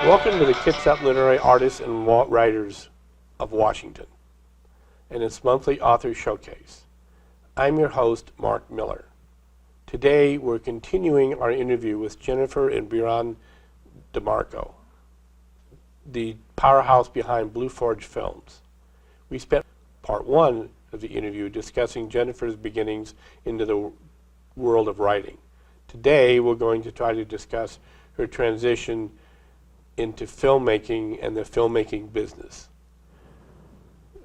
Welcome to the Kitsap Literary Artists and Writers of Washington and its monthly author showcase. I'm your host, Mark Miller. Today we're continuing our interview with Jennifer and Brianne DiMarco, the powerhouse behind Blue Forge Films. We spent part one of the interview discussing Jennifer's beginnings into the world of writing. Today we're going to try to discuss her transition into filmmaking and the filmmaking business.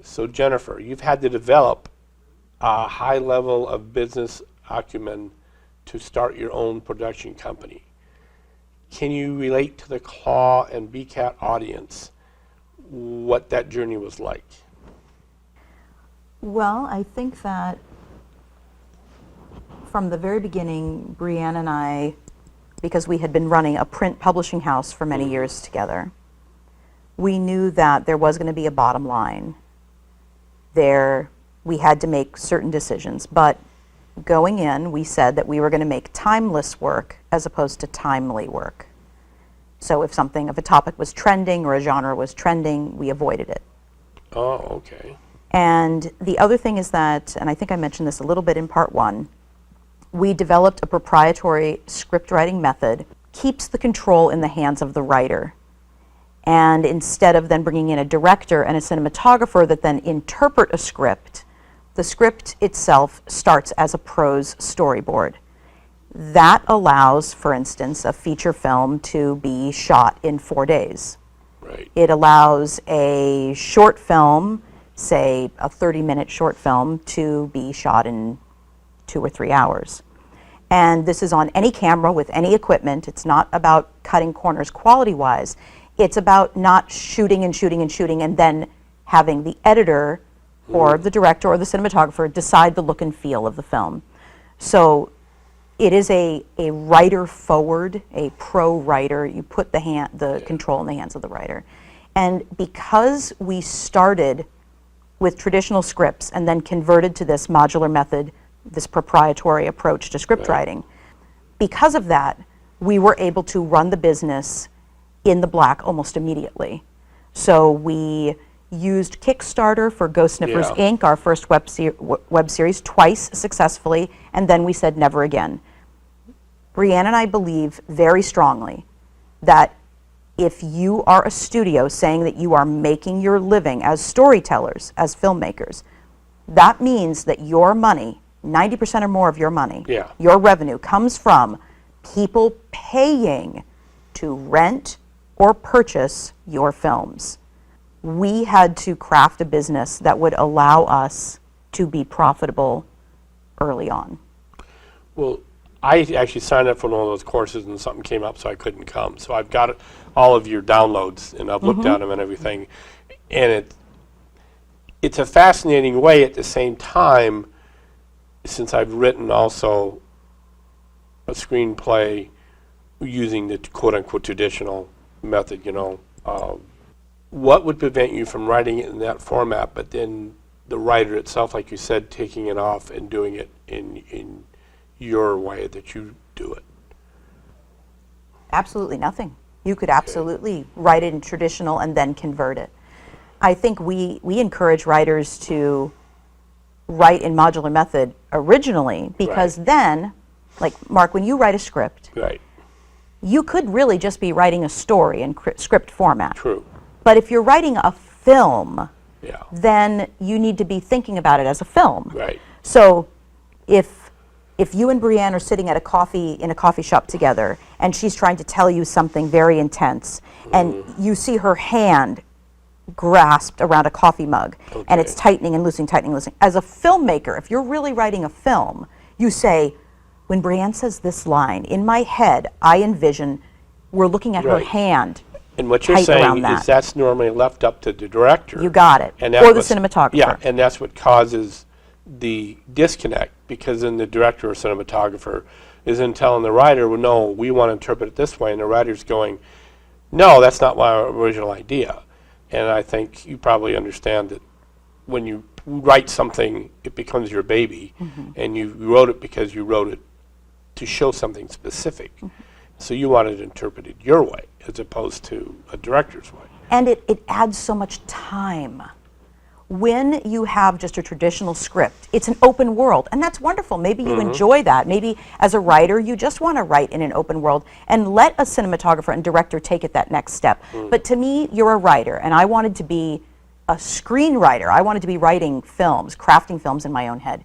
So Jennifer, you've had to develop a high level of business acumen to start your own production company. Can you relate to the Claw and BCAT audience what that journey was like? Well, I think that from the very beginning, Brianne and I, because we had been running a print publishing house for many years together, we knew that there was going to be a bottom line. We had to make certain decisions, but going in, we said that we were going to make timeless work as opposed to timely work. So if a topic was trending or a genre was trending, we avoided it. Oh, okay. And the other thing is that, and I think I mentioned this a little bit in part one, we developed a proprietary script writing method, keeps the control in the hands of the writer. And instead of then bringing in a director and a cinematographer that then interpret a script, the script itself starts as a prose storyboard. That allows, for instance, a feature film to be shot in 4 days. Right. It allows a short film, say a 30-minute short film, to be shot in 2 or 3 hours. And this is on any camera with any equipment. It's not about cutting corners quality-wise. It's about not shooting and shooting and shooting and then having the editor or the director or the cinematographer decide the look and feel of the film. So it is a writer-forward, a pro-writer. You put the control in the hands of the writer. And because we started with traditional scripts and then converted to this modular method, this proprietary approach to script writing, because of that, we were able to run the business in the black almost immediately. So we used Kickstarter for Ghost Sniffers Inc., our first web series, twice successfully, and then we said never again. Brianne and I believe very strongly that if you are a studio saying that you are making your living as storytellers, as filmmakers, that means that your money, 90% or more of your money, your revenue comes from people paying to rent or purchase your films. We had to craft a business that would allow us to be profitable early on. Well, I actually signed up for one of those courses and something came up so I couldn't come. So I've got all of your downloads and I've looked at them and everything. And it's a fascinating way at the same time, since I've written also a screenplay using the quote-unquote traditional method, what would prevent you from writing it in that format, but then the writer itself, like you said, taking it off and doing it in your way that you do it? Absolutely nothing. You could absolutely write it in traditional and then convert it. I think we encourage writers to write in modular method originally, because then, like Mark, when you write a script, you could really just be writing a story in script format. True. But if you're writing a film, then you need to be thinking about it as a film. Right. So if you and Brianne are sitting at in a coffee shop together and she's trying to tell you something very intense and you see her hand grasped around a coffee mug and it's tightening and loosening, tightening, loosening. As a filmmaker, if you're really writing a film, you say, when Brianne says this line, in my head, I envision we're looking at her hand. And what you're saying is that's normally left up to the director. You got it. And or the cinematographer. Yeah, and that's what causes the disconnect, because then the director or cinematographer is then telling the writer, well, no, we want to interpret it this way, and the writer's going, no, that's not my original idea. And I think you probably understand that when you write something, it becomes your baby, and you wrote it because you wrote it to show something specific. So you want it interpreted your way as opposed to a director's way. And it adds so much time. When you have just a traditional script, it's an open world, and that's wonderful. Maybe you enjoy that. Maybe as a writer, you just want to write in an open world and let a cinematographer and director take it that next step. But to me, you're a writer, and I wanted to be a screenwriter. I wanted to be writing films, crafting films in my own head.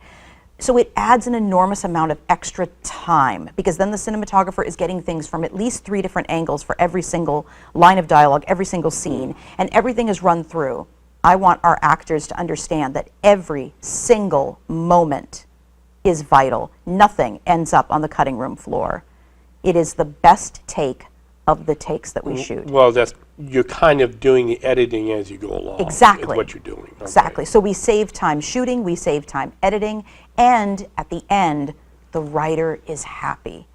So it adds an enormous amount of extra time, because then the cinematographer is getting things from at least 3 different angles for every single line of dialogue, every single scene, and everything is run through. I want our actors to understand that every single moment is vital. Nothing ends up on the cutting room floor. It is the best take of the takes that we shoot. Well, you're kind of doing the editing as you go along. Exactly. Is what you're doing. Okay. Exactly. So we save time shooting, we save time editing, and at the end, the writer is happy.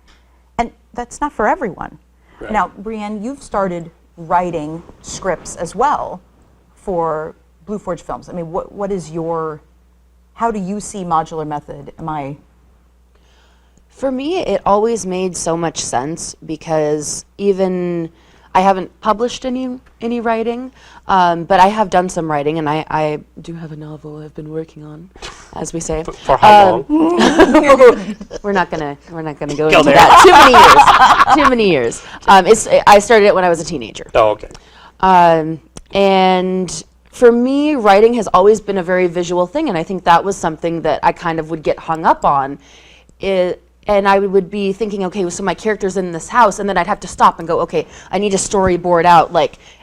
And that's not for everyone. Right. Now, Brianne, you've started writing scripts as well for Blue Forge Films. I mean, what is how do you see modular method? For me, it always made so much sense, because even I haven't published any writing, but I have done some writing, and I do have a novel I've been working on, as we say. For how long? We're not gonna go into that. Too many years. I started it when I was a teenager. Oh, okay. And for me, writing has always been a very visual thing, and I think that was something that I kind of would get hung up on. And I would be thinking, okay, so my character's in this house, and then I'd have to stop and go, okay, I need to storyboard out,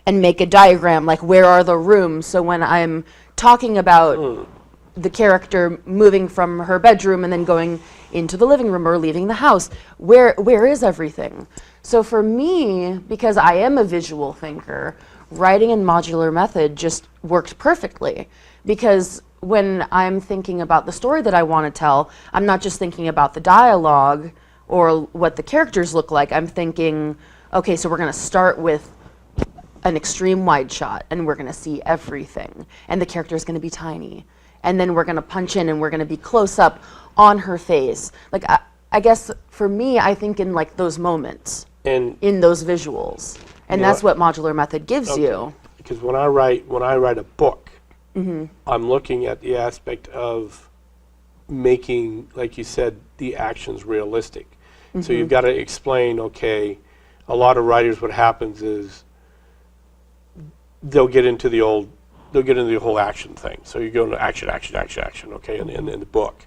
and make a diagram, where are the rooms? So when I'm talking about the character moving from her bedroom and then going into the living room or leaving the house, where is everything? So for me, because I am a visual thinker, writing in modular method just worked perfectly, because when I'm thinking about the story that I want to tell, I'm not just thinking about the dialogue or what the characters look like. I'm thinking, okay, so we're going to start with an extreme wide shot, and we're going to see everything, and the character is going to be tiny, and then we're going to punch in, and we're going to be close up on her face. I guess for me, I think in those moments, And in those visuals, and that's what modular method gives you. Because when I write a book, I'm looking at the aspect of making, like you said, the actions realistic. So you've got to explain, okay, a lot of writers, what happens is they'll get into the whole action thing. So you go into action, okay, in the book.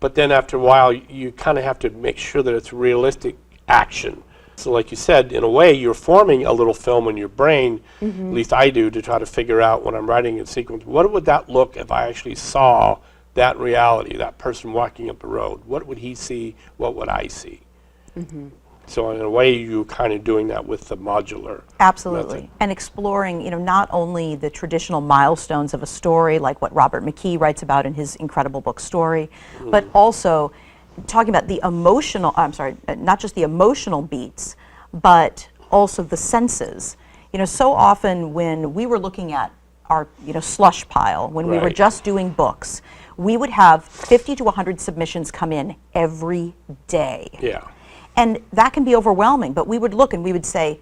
But then after a while, you kind of have to make sure that it's realistic action. So like you said, in a way, you're forming a little film in your brain, at least I do, to try to figure out when I'm writing a sequence, what would that look if I actually saw that reality, that person walking up the road? What would he see? What would I see? So in a way, you're kind of doing that with the modular Absolutely. method. And exploring, not only the traditional milestones of a story, like what Robert McKee writes about in his incredible book Story, but also talking about the emotional, not just the emotional beats, but also the senses. So often when we were looking at our, slush pile, when we were Right. just doing books, we would have 50 to 100 submissions come in every day. Yeah. And that can be overwhelming, but we would look and we would say,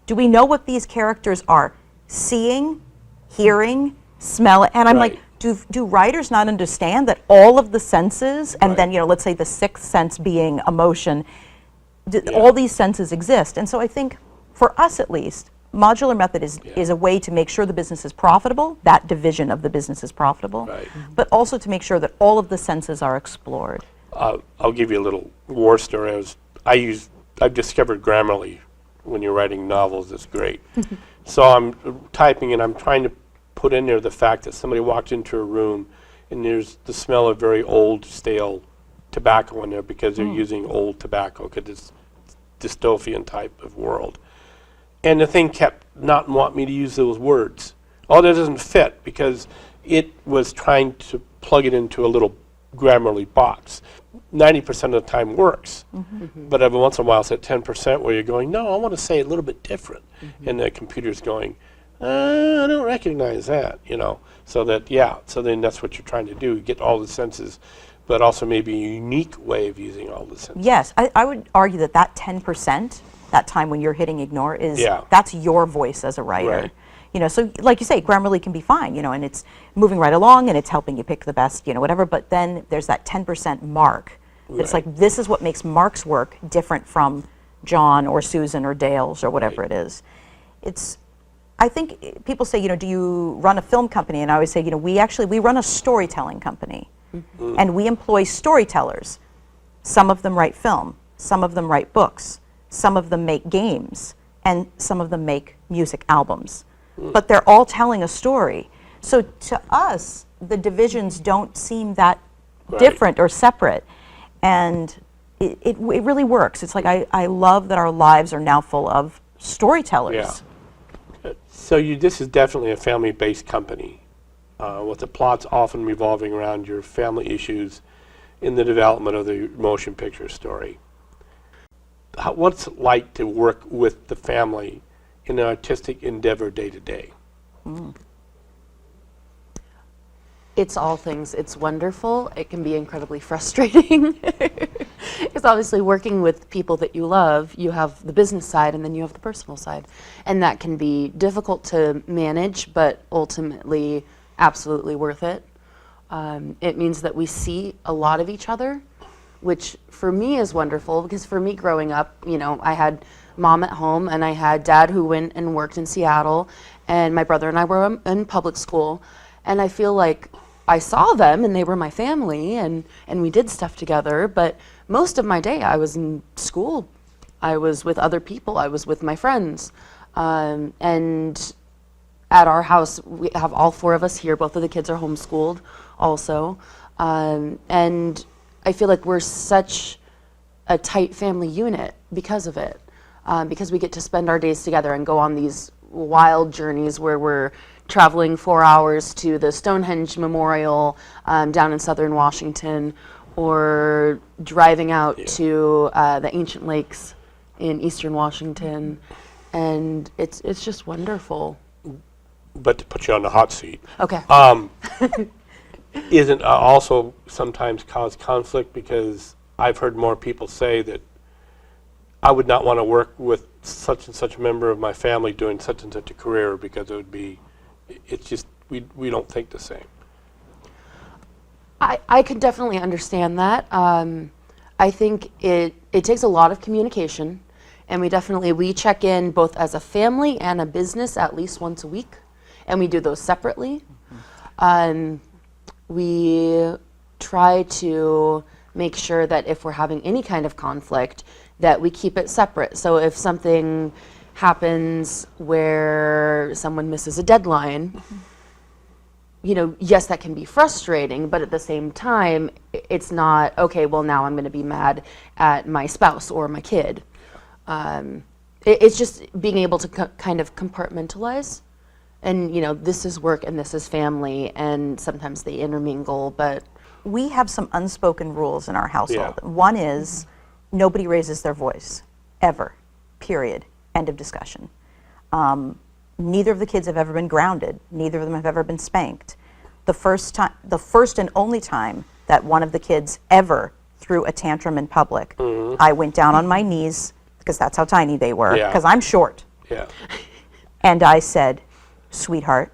do we know what these characters are seeing, hearing, smelling? And I'm Right. like, do writers not understand that all of the senses, and Right. then, let's say the sixth sense being emotion, all these senses exist. And so I think, for us at least, modular method is a way to make sure the business is profitable, that division of the business is profitable, Right. but also to make sure that all of the senses are explored. I'll give you a little war story. I've discovered Grammarly when you're writing novels. It's great. So I'm typing and I'm trying to put in there the fact that somebody walked into a room and there's the smell of very old, stale tobacco in there because they're using old tobacco because it's dystopian type of world. And the thing kept not wanting me to use those words. Oh, that doesn't fit because it was trying to plug it into a little Grammarly box. 90% of the time works, but every once in a while it's at 10% where you're going, no, I want to say it a little bit different. And the computer's going, I don't recognize that, So then that's what you're trying to do, get all the senses, but also maybe a unique way of using all the senses. Yes, I would argue that 10% that time when you're hitting ignore is Yeah. that's your voice as a writer. Right. You know, so like you say, Grammarly can be fine, you know, and it's moving right along and it's helping you pick the best, you know, whatever, but then there's that 10% mark. It's Right. like, this is what makes Mark's work different from John or Susan or Dale's or whatever Right. it is. I think people say, you know, do you run a film company? And I always say, you know, we run a storytelling company. And we employ storytellers. Some of them write film, some of them write books, some of them make games, and some of them make music albums. But they're all telling a story. So to us, the divisions don't seem that Right. different or separate. And it really works. It's like I love that our lives are now full of storytellers. Yeah. So this is definitely a family-based company, with the plots often revolving around your family issues in the development of the motion picture story. What's it like to work with the family in an artistic endeavor day to day? It's all things. It's wonderful. It can be incredibly frustrating. Because obviously working with people that you love, you have the business side and then you have the personal side. And that can be difficult to manage, but ultimately absolutely worth it. It means that we see a lot of each other, which for me is wonderful, because for me growing up, you know, I had mom at home and I had dad who went and worked in Seattle, and my brother and I were in public school, and I feel like I saw them and they were my family, and we did stuff together, but most of my day I was in school. I was with other people. I was with my friends. And at our house, we have all four of us here. Both of the kids are homeschooled also. And I feel like we're such a tight family unit because of it. Because we get to spend our days together and go on these wild journeys where we're traveling 4 hours to the Stonehenge Memorial down in southern Washington, or driving out to the ancient lakes in eastern Washington, and it's just wonderful. But to put you on the hot seat, Okay. isn't also sometimes cause conflict? Because I've heard more people say that I would not want to work with such and such a member of my family doing such and such a career, because it's just, we don't think the same. I could definitely understand that. I think it takes a lot of communication, and we check in both as a family and a business at least once a week, and we do those separately. We try to make sure that if we're having any kind of conflict, that we keep it separate. So if something happens where someone misses a deadline, you know, yes, that can be frustrating, but at the same time, it's not, okay, well, now I'm going to be mad at my spouse or my kid. It's just being able to kind of compartmentalize. And, you know, this is work and this is family, and sometimes they intermingle, but... We have some unspoken rules in our household. Yeah. One is nobody raises their voice, ever, period, end of discussion. Neither of the kids have ever been grounded. Neither of them have ever been spanked. The first and only time that one of the kids ever threw a tantrum in public, I went down on my knees, because that's how tiny they were, Yeah. because I'm short. Yeah. And I said, "Sweetheart,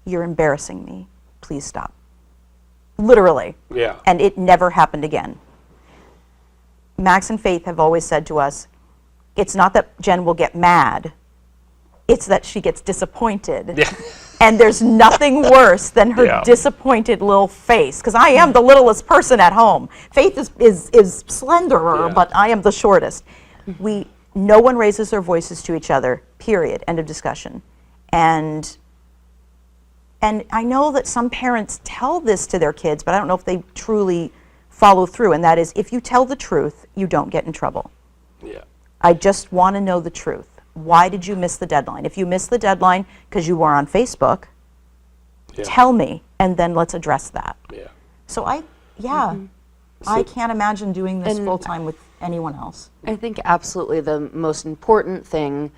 you're embarrassing me. Please stop." Literally. Yeah. And it never happened again. Max and Faith have always said to us, it's not that Jen will get mad, it's that she gets disappointed. Yeah. And there's nothing worse than her Yeah. disappointed little face, because I am the littlest person at home. Faith is slenderer, Yeah. but I am the shortest. No one raises their voices to each other, period, end of discussion. And I know that some parents tell this to their kids, but I don't know if they truly follow through, and that is, if you tell the truth, you don't get in trouble. Yeah. I just want to know the truth. Why did you miss the deadline? If you missed the deadline because you were on Facebook, Yeah. tell me, and then let's address that. Yeah. So I can't imagine doing this full-time with anyone else. I think absolutely the most important thing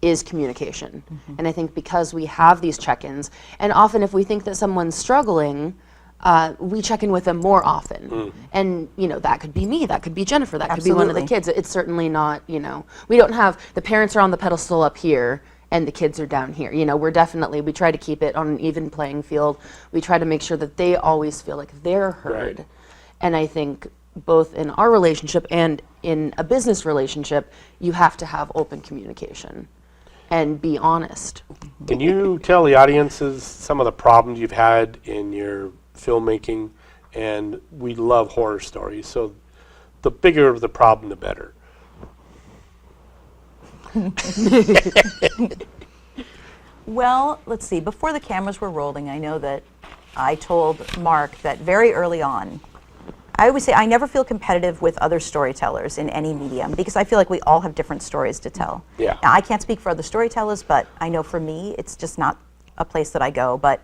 is communication. And I think because we have these check-ins, and often if we think that someone's struggling, we check in with them more often. And, you know, that could be me, that could be Jennifer, that could be one of the Absolutely. kids. It's certainly not, you know, we don't have, the parents are on the pedestal up here and the kids are down here. You know, we try to keep it on an even playing field. We try to make sure that they always feel like they're heard. Right. And I think both in our relationship and in a business relationship, you have to have open communication and be honest. Can you tell the audiences some of the problems you've had in your filmmaking? And we love horror stories, so the bigger the problem, the better. Well, let's see. Before the cameras were rolling, I know that I told Mark that very early on, I always say I never feel competitive with other storytellers in any medium because I feel like we all have different stories to tell. Yeah. Now, I can't speak for other storytellers, but I know for me, it's just not a place that I go. But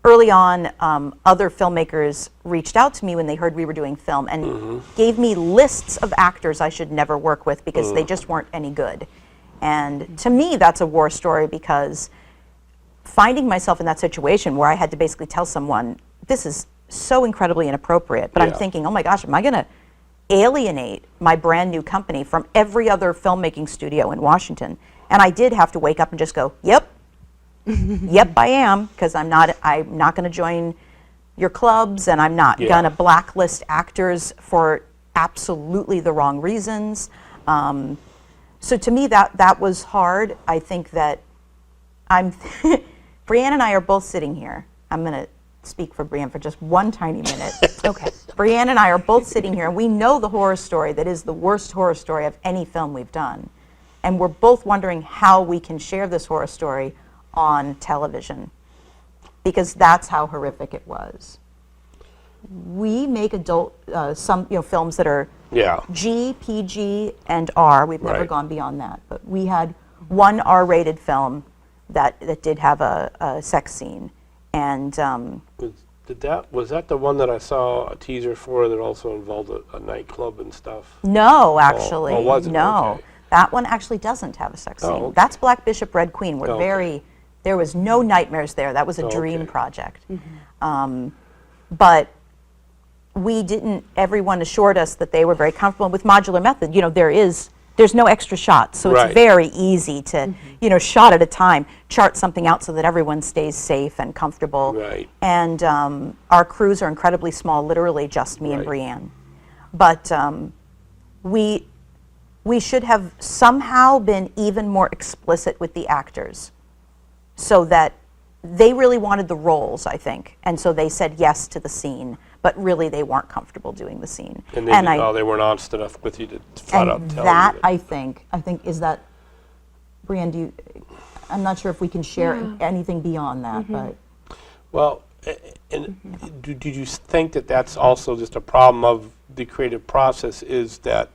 early on, other filmmakers reached out to me when they heard we were doing film and gave me lists of actors I should never work with because they just weren't any good. And to me, that's a war story because finding myself in that situation where I had to basically tell someone, this is so incredibly inappropriate, but I'm Yeah. thinking, oh my gosh, am I going to alienate my brand new company from every other filmmaking studio in Washington? And I did have to wake up and just go, yep, yep, I am, because I'm not going to join your clubs, and I'm not Yeah. going to blacklist actors for absolutely the wrong reasons. So to me, that was hard. I think that Brianne and I are both sitting here. I'm going to speak for Brianne for just one tiny minute. Okay. Brianne and I are both sitting here, and we know the horror story that is the worst horror story of any film we've done. And we're both wondering how we can share this horror story on television, because that's how horrific it was. We make adult, films that are Yeah. G, PG, and R. We've never Right. gone beyond that. But we had one R-rated film that did have a sex scene. And Was that the one that I saw a teaser for that also involved a nightclub and stuff? no, actually, oh, was it? no. Okay. That one actually doesn't have a sex scene. Oh, okay. That's Black Bishop, Red Queen. We're Okay. there was no nightmares there. That was a dream Okay. project. But we didn't, everyone assured us that they were very comfortable with modular method. You know, there's no extra shots, so Right. it's very easy to, shot at a time, chart something out so that everyone stays safe and comfortable. Right. And our crews are incredibly small, literally just me and Right. Brianne. But we should have somehow been even more explicit with the actors so that they really wanted the roles, I think. And so they said yes to the scene, but really they weren't comfortable doing the scene. And they weren't honest enough with you to flat out tell that you. I think is that, Brianne, I'm not sure if we can share anything beyond that, but Well, did you think that that's also just a problem of the creative process, is that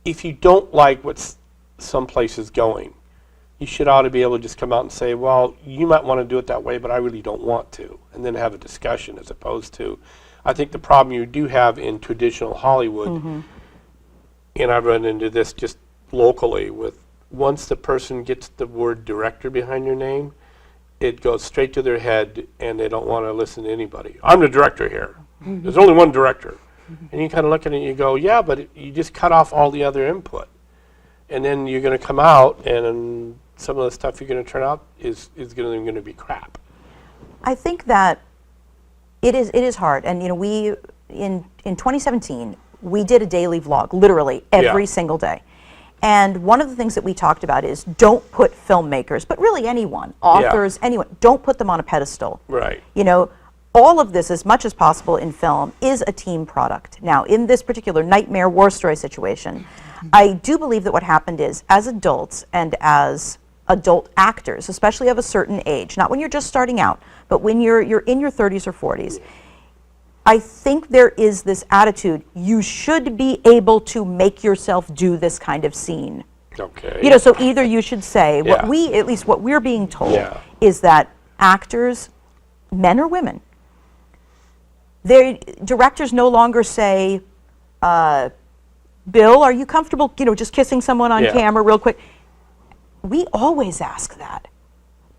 if you don't like what some place is going, you should ought to be able to just come out and say, well, you might want to do it that way, but I really don't want to, and then have a discussion, as opposed to, I think the problem you do have in traditional Hollywood, and I've run into this just locally, with once the person gets the word director behind your name, it goes straight to their head, and they don't want to listen to anybody. I'm the director here. There's only one director. And you kind of look at it and you go, yeah, but you just cut off all the other input. And then you're going to come out, and some of the stuff you're going to turn out is going to be crap. I think that it is hard. And we in 2017 we did a daily vlog, literally every Yeah. single day. And one of the things that we talked about is don't put filmmakers, but really anyone, authors, anyone, don't put them on a pedestal. Right. All of this, as much as possible in film, is a team product. Now, in this particular nightmare war story situation, I do believe that what happened is, as adults and as adult actors, especially of a certain age, not when you're just starting out, but when you're in your 30s or 40s, I think there is this attitude, you should be able to make yourself do this kind of scene. Okay. So either you should say, Yeah. at least what we're being told, Yeah. is that actors, men or women, directors no longer say, Bill, are you comfortable, just kissing someone on Yeah. camera real quick? We always ask that.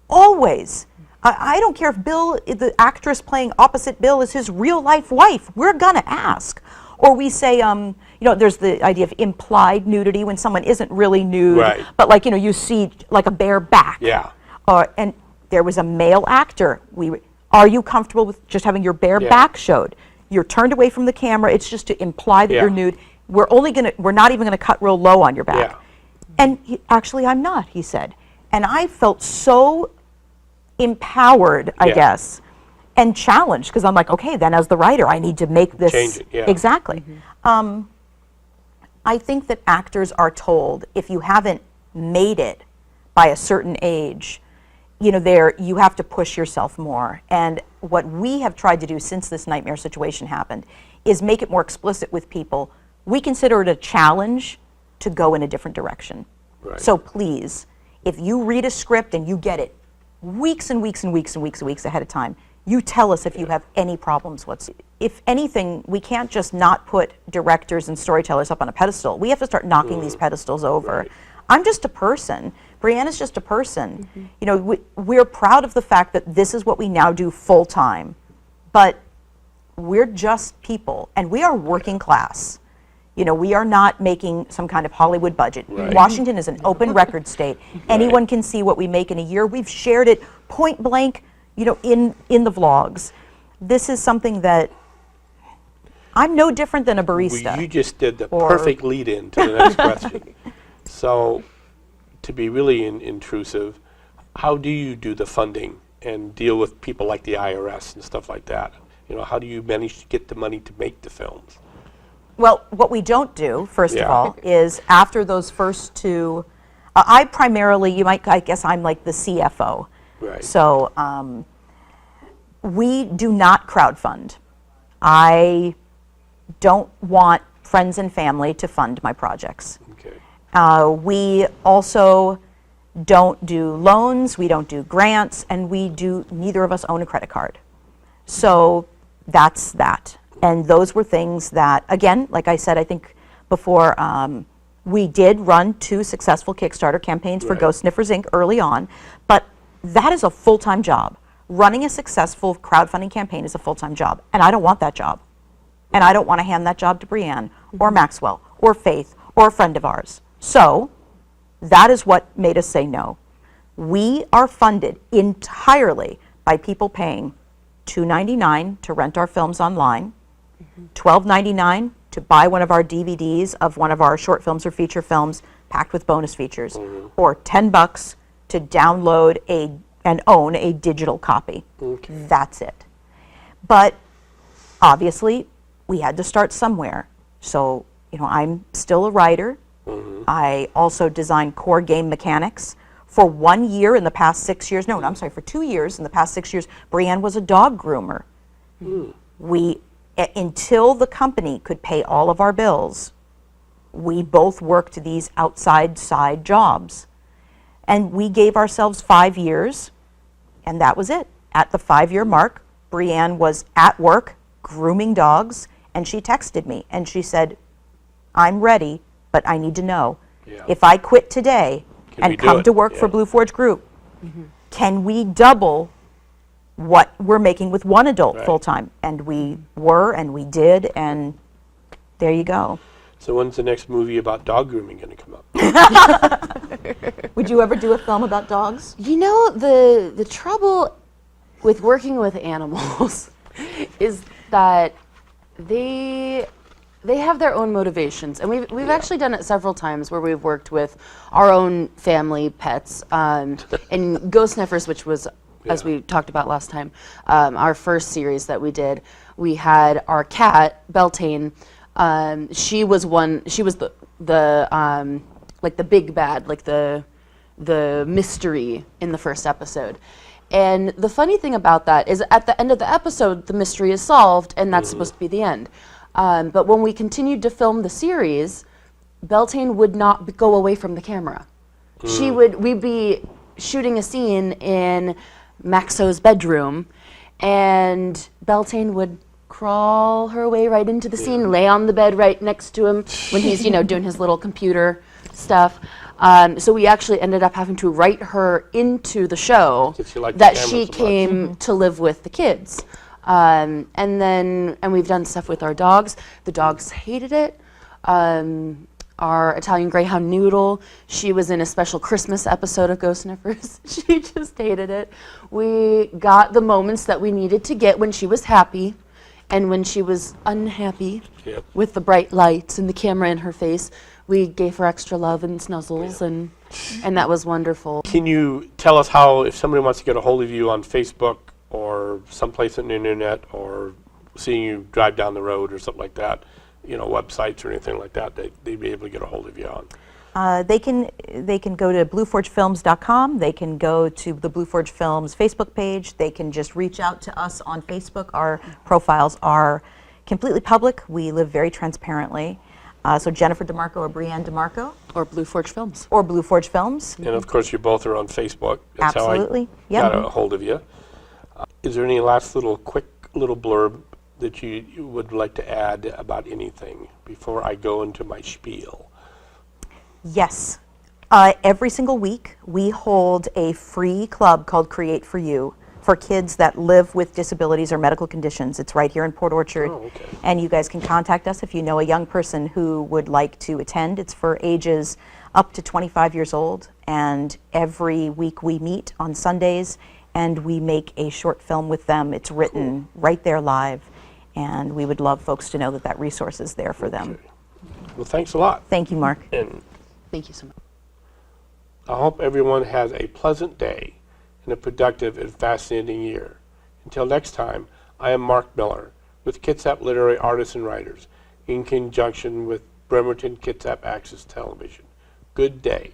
Always. I don't care if Bill, the actress playing opposite Bill, is his real life wife. We're gonna ask. Or we say, you know, there's the idea of implied nudity when someone isn't really nude, Right. but like, you know, you see like a bare back. Yeah. And there was a male actor. Are you comfortable with just having your bare back showed? You're turned away from the camera. It's just to imply that you're nude. We're not even gonna cut real low on your back. Yeah. And actually, I'm not, he said. And I felt so empowered, I guess, and challenged, because I'm like, okay, then as the writer, I need to make this. Change it, yeah. Exactly. I think that actors are told, if you haven't made it by a certain age, you know, you have to push yourself more. And what we have tried to do since this nightmare situation happened is make it more explicit with people. We consider it a challenge to go in a different direction. Right. So please, if you read a script and you get it weeks and weeks and weeks and weeks and weeks ahead of time, you tell us if you have any problems whatsoever. If anything, we can't just not put directors and storytellers up on a pedestal. We have to start knocking these pedestals over. Right. I'm just a person. Brianne is just a person. You know, we're proud of the fact that this is what we now do full time, but we're just people, and we are working class. You know, we are not making some kind of Hollywood budget. Right. Washington is an open record state. Anyone can see what we make in a year. We've shared it point blank, you know, in the vlogs. This is something that I'm no different than a barista. Well, you just did the perfect lead-in to the next question. So, to be really intrusive, how do you do the funding and deal with people like the IRS and stuff like that? You know, how do you manage to get the money to make the films? Well, what we don't do, first of Yeah. all, is after those first two, I primarily, I guess I'm like the CFO. Right. So we do not crowdfund. I don't want friends and family to fund my projects. Okay. We also don't do loans, we don't do grants, and neither of us own a credit card. So that's that. And those were things that, again, like I said, I think before, we did run 2 successful Kickstarter campaigns for Right. Ghost Sniffers Inc. early on, but that is a full-time job. Running a successful crowdfunding campaign is a full-time job, and I don't want that job. And I don't want to hand that job to Brianne or Maxwell or Faith or a friend of ours. So that is what made us say no. We are funded entirely by people paying $2.99 to rent our films online, $12.99 to buy one of our DVDs of one of our short films or feature films packed with bonus features, or $10 to download and own a digital copy. Okay. That's it. But obviously, we had to start somewhere. So, you know, I'm still a writer. I also design core game mechanics. For 1 year in the past 6 years, no, I'm sorry, for 2 years in the past 6 years, Brianne was a dog groomer. Until the company could pay all of our bills, we both worked these outside side jobs. And we gave ourselves 5 years, and that was it. At the 5-year mark, Brianne was at work grooming dogs, and she texted me, and she said, I'm ready, but I need to know. Yeah. If I quit today Can we and do come it? to work for Yeah. Blue Forge Group, can we double what we're making with one adult Right. full-time? And we were, and we did, and there you go. So when's the next movie about dog grooming going to come up? Would you ever do a film about dogs? You know, the trouble with working with animals is that they have their own motivations, and we've actually done it several times where we've worked with our own family pets. And Ghost Sniffers, which was, as we talked about last time, our first series that we did, we had our cat Beltane. She was the like the big bad, like the mystery in the first episode. And the funny thing about that is at the end of the episode, the mystery is solved, and that's supposed to be the end. But when we continued to film the series, Beltane would not go away from the camera. We'd be shooting a scene in Maxo's bedroom, and Beltane would crawl her way right into the scene, lay on the bed right next to him when he's, doing his little computer stuff. So we actually ended up having to write her into the show Did she like the that camera she so much? came to live with the kids. And we've done stuff with our dogs. The dogs hated it. Our Italian Greyhound Noodle, she was in a special Christmas episode of Ghost Sniffers. She just hated it. We got the moments that we needed to get when she was happy and when she was unhappy Yep. with the bright lights and the camera in her face. We gave her extra love and snuzzles, and that was wonderful. Can you tell us how, if somebody wants to get a hold of you on Facebook or someplace on the internet, or seeing you drive down the road or something like that, websites or anything like that, they'd be able to get a hold of you on? They can go to blueforgefilms.com. They can go to the Blue Forge Films Facebook page. They can just reach out to us on Facebook. Our profiles are completely public. We live very transparently. So Jennifer DiMarco or Brianne DiMarco. Or Blue Forge Films. Or Blue Forge Films. And of course, you both are on Facebook. That's Absolutely. how I Yep. got a hold of you. Is there any last quick little blurb that you would like to add about anything before I go into my spiel? Yes. Every single week, we hold a free club called Create for You for kids that live with disabilities or medical conditions. It's right here in Port Orchard. Oh, okay. And you guys can contact us if you know a young person who would like to attend. It's for ages up to 25 years old. And every week we meet on Sundays and we make a short film with them. It's written right there live. And we would love folks to know that that resource is there for them. Okay. Well, thanks a lot. Thank you, Mark. And Thank you so much. I hope everyone has a pleasant day and a productive and fascinating year. Until next time, I am Mark Miller with Kitsap Literary Artists and Writers in conjunction with Bremerton Kitsap Access Television. Good day.